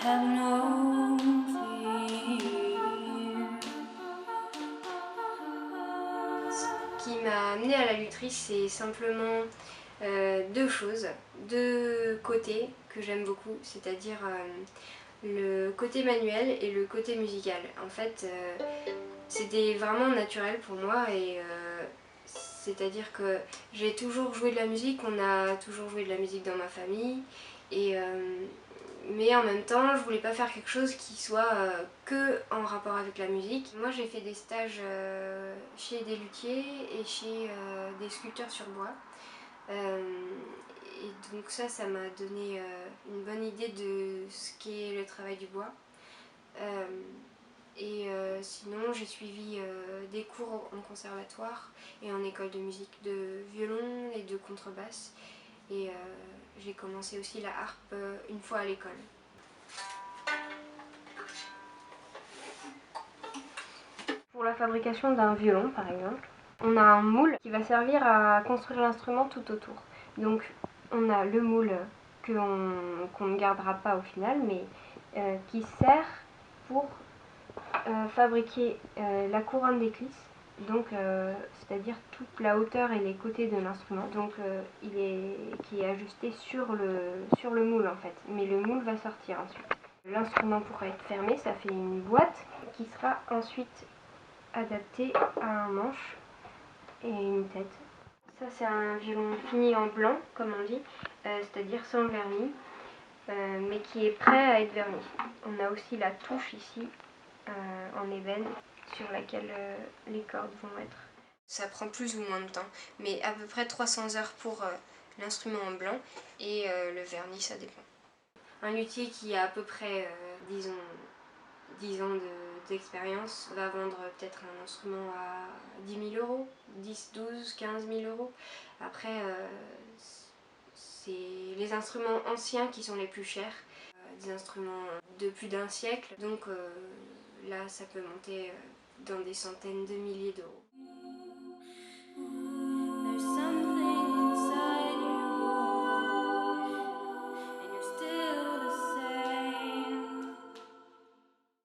have no fear. Ce qui m'a amenée à la lutherie, c'est simplement deux choses, deux côtés que j'aime beaucoup, c'est-à-dire le côté manuel et le côté musical. En fait, c'était vraiment naturel pour moi et c'est-à-dire que j'ai toujours joué de la musique, on a toujours joué de la musique dans ma famille, et, mais en même temps je voulais pas faire quelque chose qui soit que en rapport avec la musique. Moi j'ai fait des stages chez des luthiers et chez des sculpteurs sur bois. Et donc ça m'a donné une bonne idée de ce qu'est le travail du bois. Sinon j'ai suivi des cours en conservatoire et en école de musique de violon et de contrebasse, et j'ai commencé aussi la harpe une fois à l'école. Pour la fabrication d'un violon par exemple, on a un moule qui va servir à construire l'instrument tout autour. Donc on a le moule qu'on ne gardera pas au final, mais qui sert pour fabriquer la couronne d'éclisse, donc c'est-à-dire toute la hauteur et les côtés de l'instrument, donc qui est ajusté sur le moule en fait, mais le moule va sortir ensuite. L'instrument pourra être fermé, ça fait une boîte qui sera ensuite adaptée à un manche et une tête. Ça c'est un violon fini en blanc comme on dit, c'est-à-dire sans vernis, mais qui est prêt à être verni. On a aussi la touche ici en ébène sur laquelle les cordes vont être. Ça prend plus ou moins de temps, mais à peu près 300 heures pour l'instrument en blanc, et le vernis ça dépend. Un luthier qui a à peu près, disons, 10 ans d'expérience va vendre peut-être un instrument à 10 000 euros, 10, 12, 15 000 euros. Après, c'est les instruments anciens qui sont les plus chers, des instruments de plus d'un siècle, donc là ça peut monter dans des centaines de milliers d'euros.